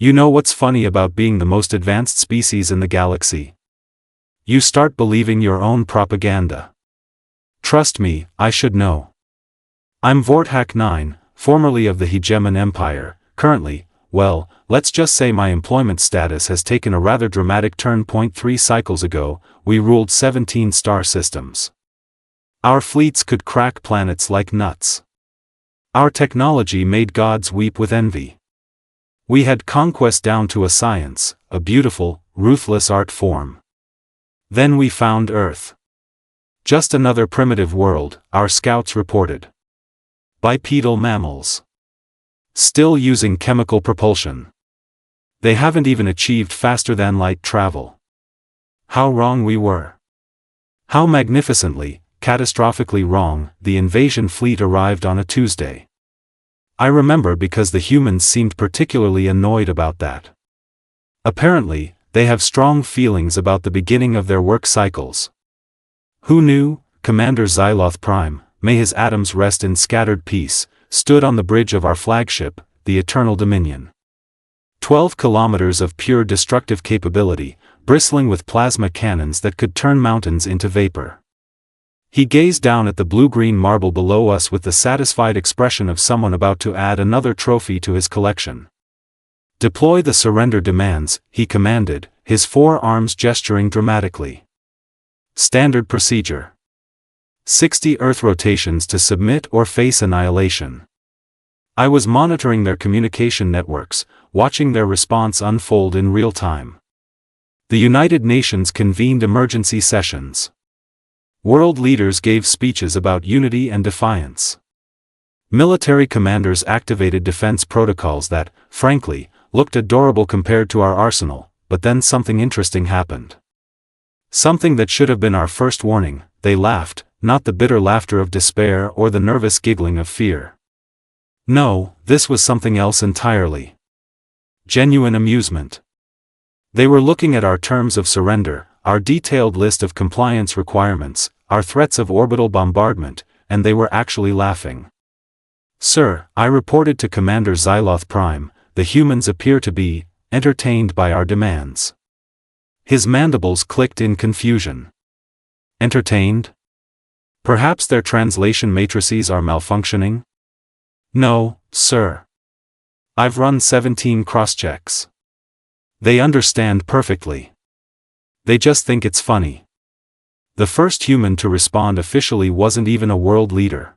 You know what's funny about being the most advanced species in the galaxy? You start believing your own propaganda. Trust me, I should know. I'm Vorthak 9, formerly of the Hegemon Empire, currently, well, let's just say my employment status has taken a rather dramatic turn. 3 cycles ago, we ruled 17 star systems. Our fleets could crack planets like nuts. Our technology made gods weep with envy. We had conquest down to a science, a beautiful, ruthless art form. Then we found Earth. Just another primitive world, our scouts reported. Bipedal mammals. Still using chemical propulsion. They haven't even achieved faster-than-light travel. How wrong we were. How magnificently, catastrophically wrong, the invasion fleet arrived on a Tuesday. I remember because the humans seemed particularly annoyed about that. Apparently, they have strong feelings about the beginning of their work cycles. Who knew? Commander Zyloth-Prime, may his atoms rest in scattered peace, stood on the bridge of our flagship, the Eternal Dominion. 12 kilometers of pure destructive capability, bristling with plasma cannons that could turn mountains into vapor. He gazed down at the blue-green marble below us with the satisfied expression of someone about to add another trophy to his collection. Deploy the surrender demands, he commanded, his 4 arms gesturing dramatically. Standard procedure. 60 Earth rotations to submit or face annihilation. I was monitoring their communication networks, watching their response unfold in real time. The United Nations convened emergency sessions. World leaders gave speeches about unity and defiance. Military commanders activated defense protocols that, frankly, looked adorable compared to our arsenal, but then something interesting happened. Something that should have been our first warning. They laughed, not the bitter laughter of despair or the nervous giggling of fear. No, this was something else entirely. Genuine amusement. They were looking at our terms of surrender, our detailed list of compliance requirements, our threats of orbital bombardment, and they were actually laughing. Sir, I reported to Commander Zyloth-Prime, the humans appear to be entertained by our demands. His mandibles clicked in confusion. Entertained? Perhaps their translation matrices are malfunctioning? No, sir. I've run 17 cross-checks. They understand perfectly. They just think it's funny. The first human to respond officially wasn't even a world leader.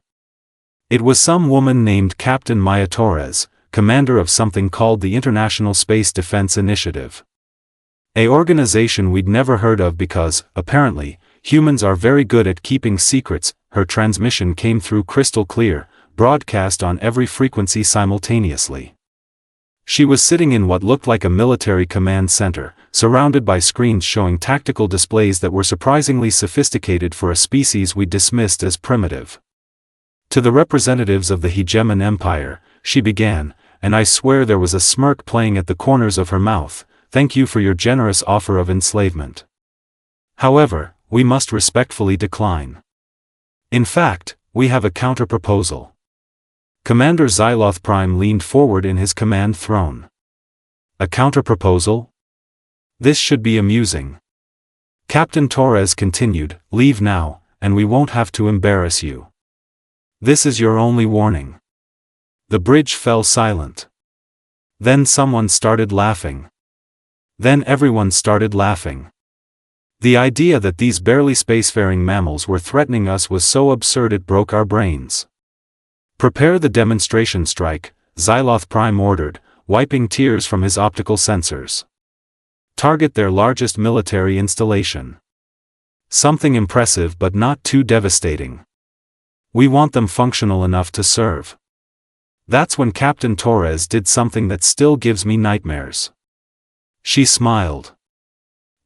It was some woman named Captain Maya Torres, commander of something called the International Space Defense Initiative. An organization we'd never heard of because, apparently, humans are very good at keeping secrets. Her transmission came through crystal clear, broadcast on every frequency simultaneously. She was sitting in what looked like a military command center, surrounded by screens showing tactical displays that were surprisingly sophisticated for a species we dismissed as primitive. To the representatives of the Hegemon Empire, she began, and I swear there was a smirk playing at the corners of her mouth. Thank you for your generous offer of enslavement. However, we must respectfully decline. In fact, we have a counter-proposal. Commander Zyloth-Prime leaned forward in his command throne. A counter-proposal? This should be amusing. Captain Torres continued, leave now, and we won't have to embarrass you. This is your only warning. The bridge fell silent. Then someone started laughing. Then everyone started laughing. The idea that these barely spacefaring mammals were threatening us was so absurd it broke our brains. Prepare the demonstration strike, Zyloth-Prime ordered, wiping tears from his optical sensors. Target their largest military installation. Something impressive but not too devastating. We want them functional enough to serve. That's when Captain Torres did something that still gives me nightmares. She smiled.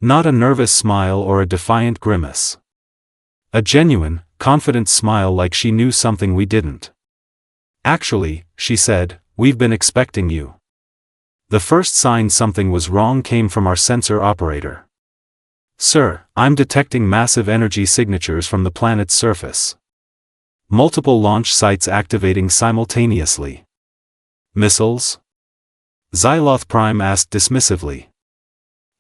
Not a nervous smile or a defiant grimace. A genuine, confident smile like she knew something we didn't. Actually, she said, we've been expecting you. The first sign something was wrong came from our sensor operator. Sir, I'm detecting massive energy signatures from the planet's surface. Multiple launch sites activating simultaneously. Missiles? Zyloth-Prime asked dismissively.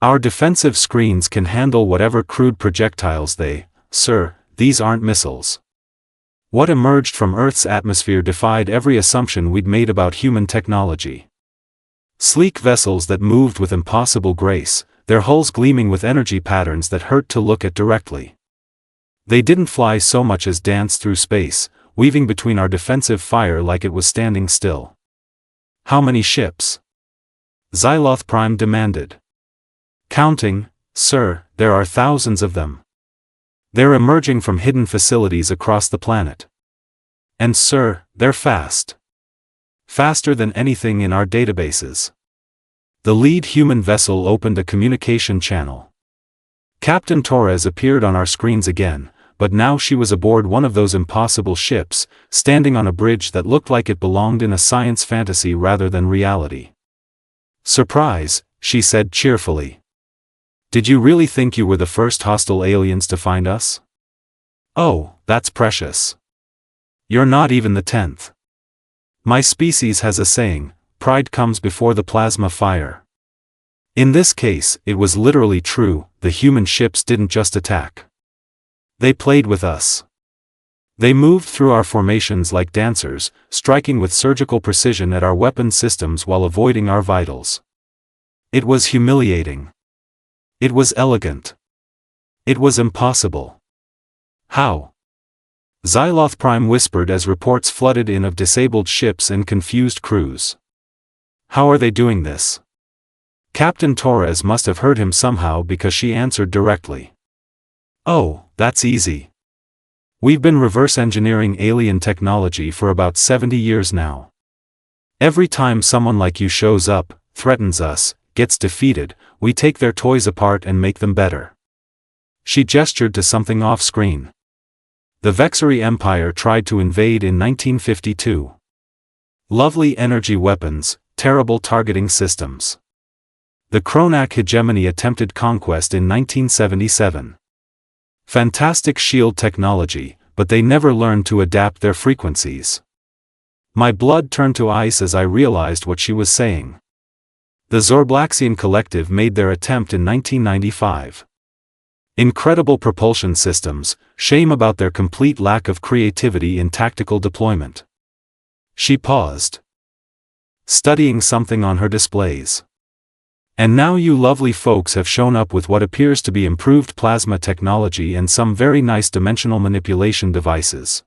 Our defensive screens can handle whatever crude projectiles Sir, these aren't missiles. What emerged from Earth's atmosphere defied every assumption we'd made about human technology. Sleek vessels that moved with impossible grace, their hulls gleaming with energy patterns that hurt to look at directly. They didn't fly so much as dance through space, weaving between our defensive fire like it was standing still. How many ships? Zyloth-Prime demanded. Counting, sir, there are thousands of them. They're emerging from hidden facilities across the planet. And sir, they're fast. Faster than anything in our databases. The lead human vessel opened a communication channel. Captain Torres appeared on our screens again, but now she was aboard one of those impossible ships, standing on a bridge that looked like it belonged in a science fantasy rather than reality. Surprise, she said cheerfully. Did you really think you were the first hostile aliens to find us? Oh, that's precious. You're not even the 10th. My species has a saying, pride comes before the plasma fire. In this case, it was literally true, the human ships didn't just attack. They played with us. They moved through our formations like dancers, striking with surgical precision at our weapon systems while avoiding our vitals. It was humiliating. It was elegant. It was impossible. How? Zyloth-Prime whispered as reports flooded in of disabled ships and confused crews. How are they doing this? Captain Torres must have heard him somehow because she answered directly. Oh, that's easy. We've been reverse engineering alien technology for about 70 years now. Every time someone like you shows up, threatens us, gets defeated, we take their toys apart and make them better. She gestured to something off-screen. The Vexery Empire tried to invade in 1952. Lovely energy weapons, terrible targeting systems. The Kronak hegemony attempted conquest in 1977. Fantastic shield technology, but they never learned to adapt their frequencies. My blood turned to ice as I realized what she was saying. The Zorblaxian Collective made their attempt in 1995. Incredible propulsion systems, shame about their complete lack of creativity in tactical deployment. She paused, studying something on her displays. And now you lovely folks have shown up with what appears to be improved plasma technology and some very nice dimensional manipulation devices.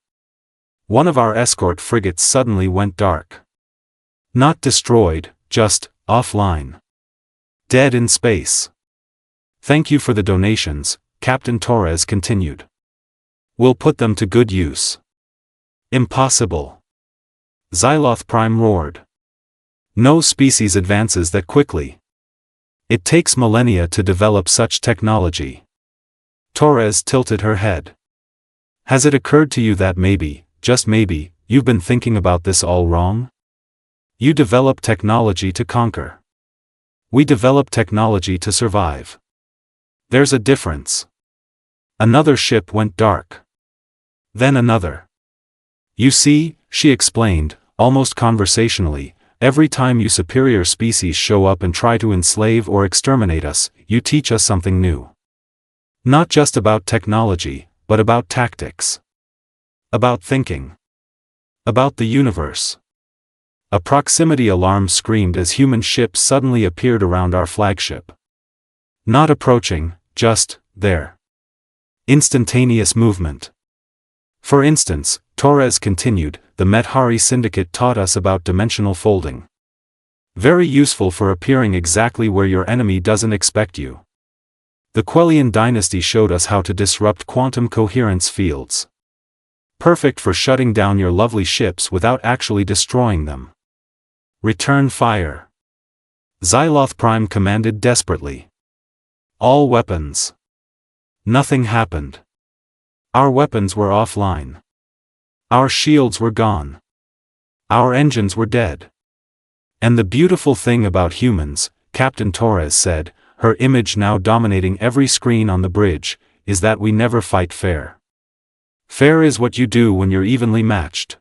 One of our escort frigates suddenly went dark. Not destroyed, just offline. Dead in space. Thank you for the donations, Captain Torres continued. We'll put them to good use. Impossible. Zyloth-Prime roared. No species advances that quickly. It takes millennia to develop such technology. Torres tilted her head. Has it occurred to you that maybe, just maybe, you've been thinking about this all wrong? You develop technology to conquer. We develop technology to survive. There's a difference. Another ship went dark. Then another. You see, she explained, almost conversationally, every time you superior species show up and try to enslave or exterminate us, you teach us something new. Not just about technology, but about tactics. About thinking. About the universe. A proximity alarm screamed as human ships suddenly appeared around our flagship. Not approaching, just there. Instantaneous movement. For instance, Torres continued, the Medhari Syndicate taught us about dimensional folding. Very useful for appearing exactly where your enemy doesn't expect you. The Quellian dynasty showed us how to disrupt quantum coherence fields. Perfect for shutting down your lovely ships without actually destroying them. Return fire. Zyloth-Prime commanded desperately. All weapons. Nothing happened. Our weapons were offline. Our shields were gone. Our engines were dead. And the beautiful thing about humans, Captain Torres said, her image now dominating every screen on the bridge, is that we never fight fair. Fair is what you do when you're evenly matched.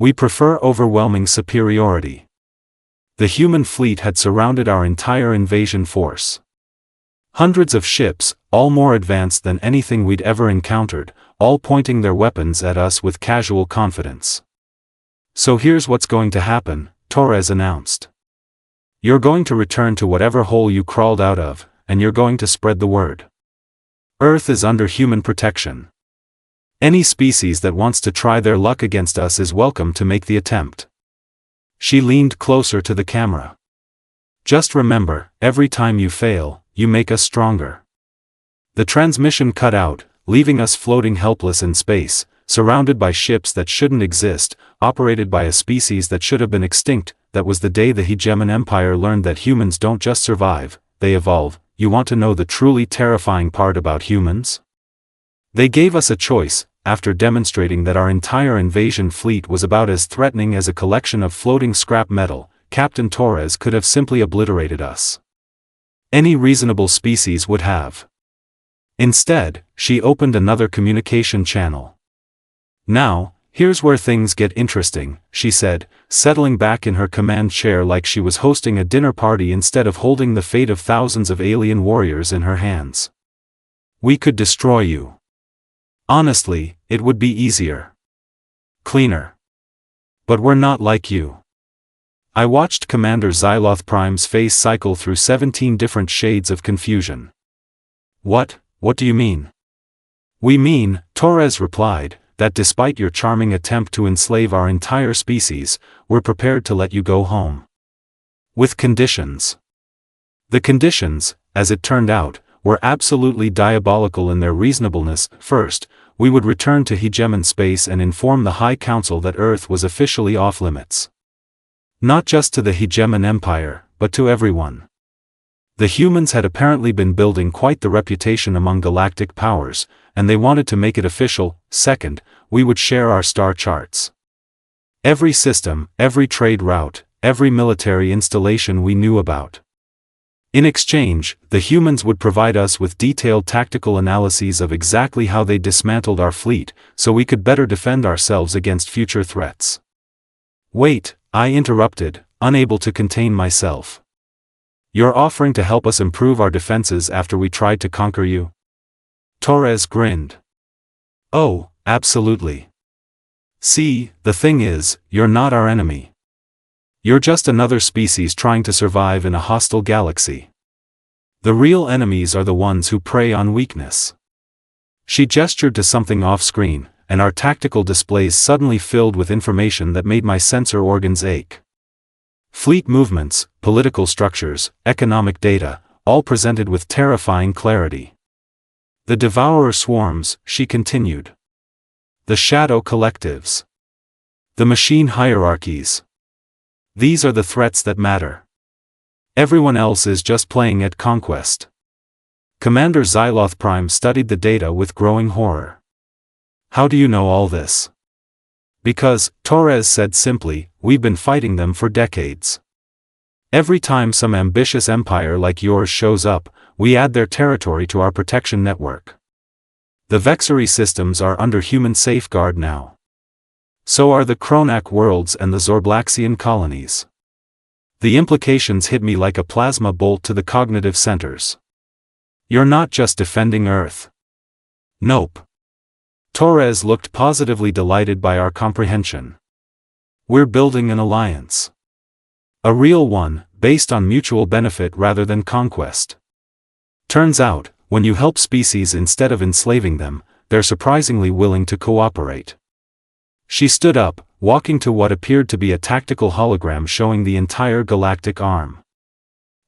We prefer overwhelming superiority. The human fleet had surrounded our entire invasion force. Hundreds of ships, all more advanced than anything we'd ever encountered, all pointing their weapons at us with casual confidence. "So here's what's going to happen," Torres announced. "You're going to return to whatever hole you crawled out of, and you're going to spread the word. Earth is under human protection. Any species that wants to try their luck against us is welcome to make the attempt." She leaned closer to the camera. "Just remember, every time you fail, you make us stronger." The transmission cut out, leaving us floating helpless in space, surrounded by ships that shouldn't exist, operated by a species that should have been extinct. That was the day the Hegemon Empire learned that humans don't just survive, they evolve. You want to know the truly terrifying part about humans? They gave us a choice, after demonstrating that our entire invasion fleet was about as threatening as a collection of floating scrap metal. Captain Torres could have simply obliterated us. Any reasonable species would have. Instead, she opened another communication channel. "Now, here's where things get interesting," she said, settling back in her command chair like she was hosting a dinner party instead of holding the fate of thousands of alien warriors in her hands. "We could destroy you. Honestly, it would be easier. Cleaner. But we're not like you." I watched Commander Zyloth-Prime's face cycle through 17 different shades of confusion. What do you mean?" "We mean," Torres replied, "that despite your charming attempt to enslave our entire species, we're prepared to let you go home. With conditions." The conditions, as it turned out, were absolutely diabolical in their reasonableness. First, we would return to Hegemon space and inform the High Council that Earth was officially off-limits. Not just to the Hegemon Empire, but to everyone. The humans had apparently been building quite the reputation among galactic powers, and they wanted to make it official. Second, we would share our star charts. Every system, every trade route, every military installation we knew about. In exchange, the humans would provide us with detailed tactical analyses of exactly how they dismantled our fleet, so we could better defend ourselves against future threats. "Wait," I interrupted, unable to contain myself. "You're offering to help us improve our defenses after we tried to conquer you?" Torres grinned. "Oh, absolutely. See, the thing is, you're not our enemy. You're just another species trying to survive in a hostile galaxy. The real enemies are the ones who prey on weakness." She gestured to something off-screen, and our tactical displays suddenly filled with information that made my sensor organs ache. Fleet movements, political structures, economic data, all presented with terrifying clarity. "The Devourer swarms," she continued. "The shadow collectives. The machine hierarchies. These are the threats that matter. Everyone else is just playing at conquest." Commander Zyloth-Prime studied the data with growing horror. "How do you know all this?" "Because," Torres said simply, "we've been fighting them for decades. Every time some ambitious empire like yours shows up, we add their territory to our protection network. The Vexery systems are under human safeguard now. So are the Kronak worlds and the Zorblaxian colonies. The implications hit me like a plasma bolt to the cognitive centers. You're not just defending Earth." "Nope." Torres looked positively delighted by our comprehension. "We're building an alliance. A real one, based on mutual benefit rather than conquest. Turns out, when you help species instead of enslaving them, they're surprisingly willing to cooperate." She stood up, walking to what appeared to be a tactical hologram showing the entire galactic arm.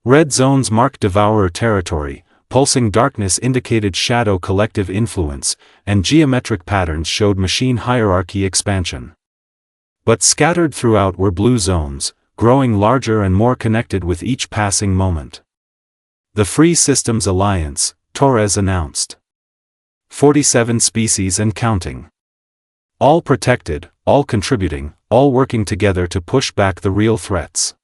Red zones marked Devourer territory, pulsing darkness indicated shadow collective influence, and geometric patterns showed machine hierarchy expansion. But scattered throughout were blue zones, growing larger and more connected with each passing moment. "The Free Systems Alliance," Torres announced. 47 species and counting. All protected, all contributing, all working together to push back the real threats.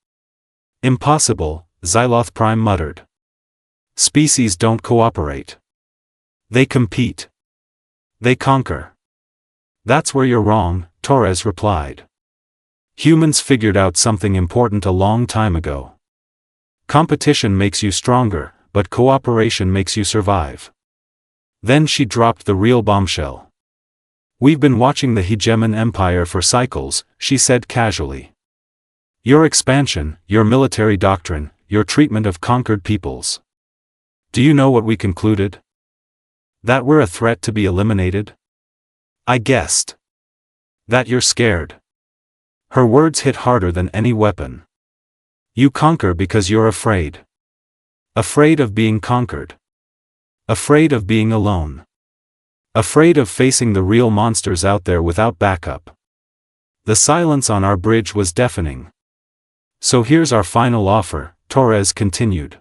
"Impossible," Zyloth-Prime muttered. "Species don't cooperate. They compete. They conquer." "That's where you're wrong," Torres replied. Humans figured out something important a long time ago. Competition makes you stronger, but cooperation makes you survive. Then she dropped the real bombshell. We've been watching the Hegemon Empire for cycles, she said casually. Your expansion, your military doctrine, your treatment of conquered peoples. Do you know what we concluded? That we're a threat to be eliminated? I guessed. That you're scared. Her words hit harder than any weapon. You conquer because you're afraid. Afraid of being conquered. Afraid of being alone. Afraid of facing the real monsters out there without backup. The silence on our bridge was deafening. So here's our final offer, Torres continued.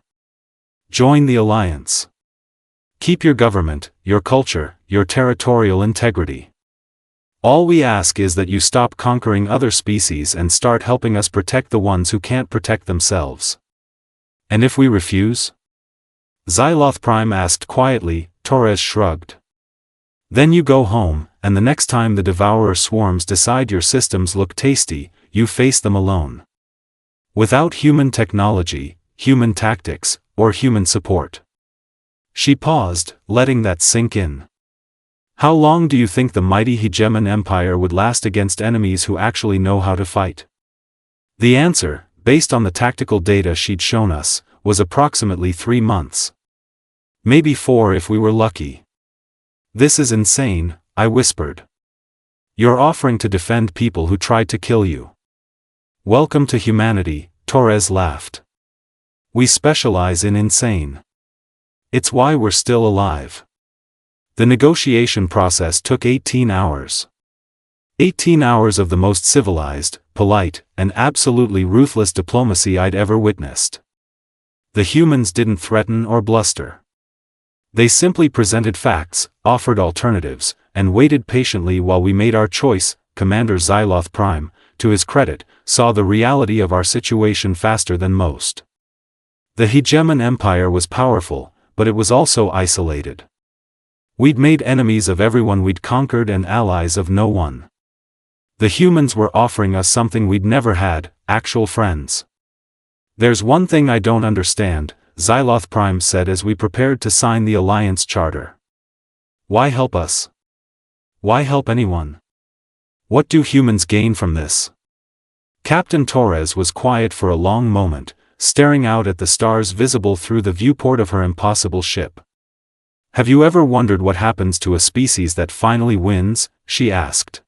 Join the alliance. Keep your government, your culture, your territorial integrity. All we ask is that you stop conquering other species and start helping us protect the ones who can't protect themselves. And if we refuse? Zyloth-Prime asked quietly. Torres shrugged. Then you go home, and the next time the devourer swarms decide your systems look tasty, you face them alone. Without human technology, human tactics, or human support. She paused, letting that sink in. How long do you think the mighty Hegemon Empire would last against enemies who actually know how to fight? The answer, based on the tactical data she'd shown us, was approximately 3 months. Maybe 4 if we were lucky. This is insane, I whispered. You're offering to defend people who tried to kill you. Welcome to humanity, Torres laughed. We specialize in insane. It's why we're still alive. The negotiation process took 18 hours. 18 hours of the most civilized, polite, and absolutely ruthless diplomacy I'd ever witnessed. The humans didn't threaten or bluster. They simply presented facts, offered alternatives, and waited patiently while we made our choice. Commander Zyloth-Prime, to his credit, saw the reality of our situation faster than most. The Hegemon Empire was powerful, but it was also isolated. We'd made enemies of everyone we'd conquered and allies of no one. The humans were offering us something we'd never had, actual friends. There's one thing I don't understand, Zyloth-Prime said as we prepared to sign the Alliance Charter. Why help us? Why help anyone? What do humans gain from this? Captain Torres was quiet for a long moment, staring out at the stars visible through the viewport of her impossible ship. Have you ever wondered what happens to a species that finally wins? She asked.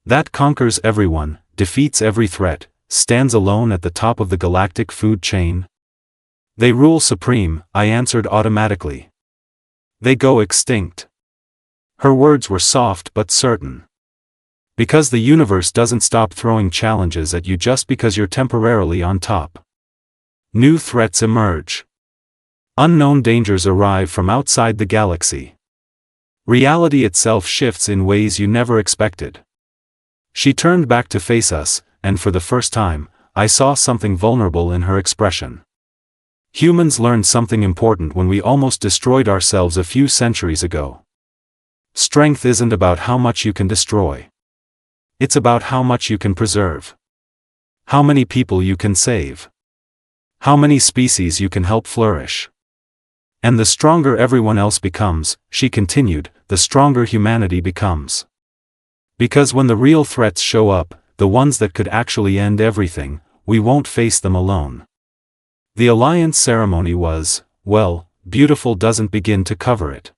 That conquers everyone, defeats every threat, stands alone at the top of the galactic food chain? They rule supreme, I answered automatically. They go extinct. Her words were soft but certain. Because the universe doesn't stop throwing challenges at you just because you're temporarily on top. New threats emerge. Unknown dangers arrive from outside the galaxy. Reality itself shifts in ways you never expected. She turned back to face us, and for the first time, I saw something vulnerable in her expression. Humans learned something important when we almost destroyed ourselves a few centuries ago. Strength isn't about how much you can destroy. It's about how much you can preserve. How many people you can save. How many species you can help flourish. And the stronger everyone else becomes, she continued, the stronger humanity becomes. Because when the real threats show up, the ones that could actually end everything, we won't face them alone. The alliance ceremony was, well, beautiful doesn't begin to cover it.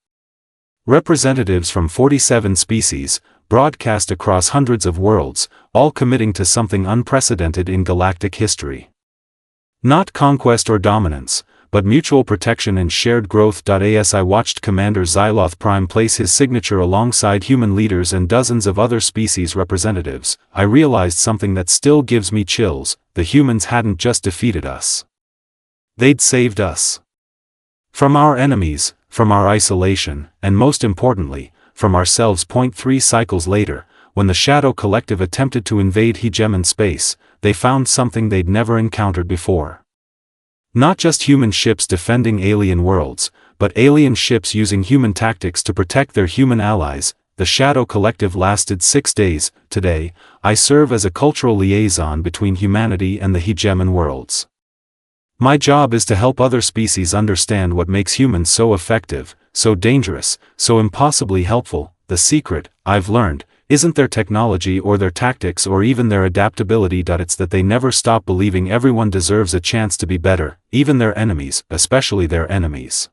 Representatives from 47 species, broadcast across hundreds of worlds, all committing to something unprecedented in galactic history. Not conquest or dominance, but mutual protection and shared growth. As I watched Commander Zyloth-Prime place his signature alongside human leaders and dozens of other species representatives, I realized something that still gives me chills: the humans hadn't just defeated us. They'd saved us. From our enemies, from our isolation, and most importantly, from ourselves. 3 cycles later, when the Shadow Collective attempted to invade Hegemon space, they found something they'd never encountered before. Not just human ships defending alien worlds, but alien ships using human tactics to protect their human allies. the Shadow Collective lasted 6 days. Today, I serve as a cultural liaison between humanity and the Hegemon worlds. My job is to help other species understand what makes humans so effective, so dangerous, so impossibly helpful. The secret, I've learned, isn't their technology or their tactics or even their adaptability. It's that they never stop believing everyone deserves a chance to be better, even their enemies, especially their enemies.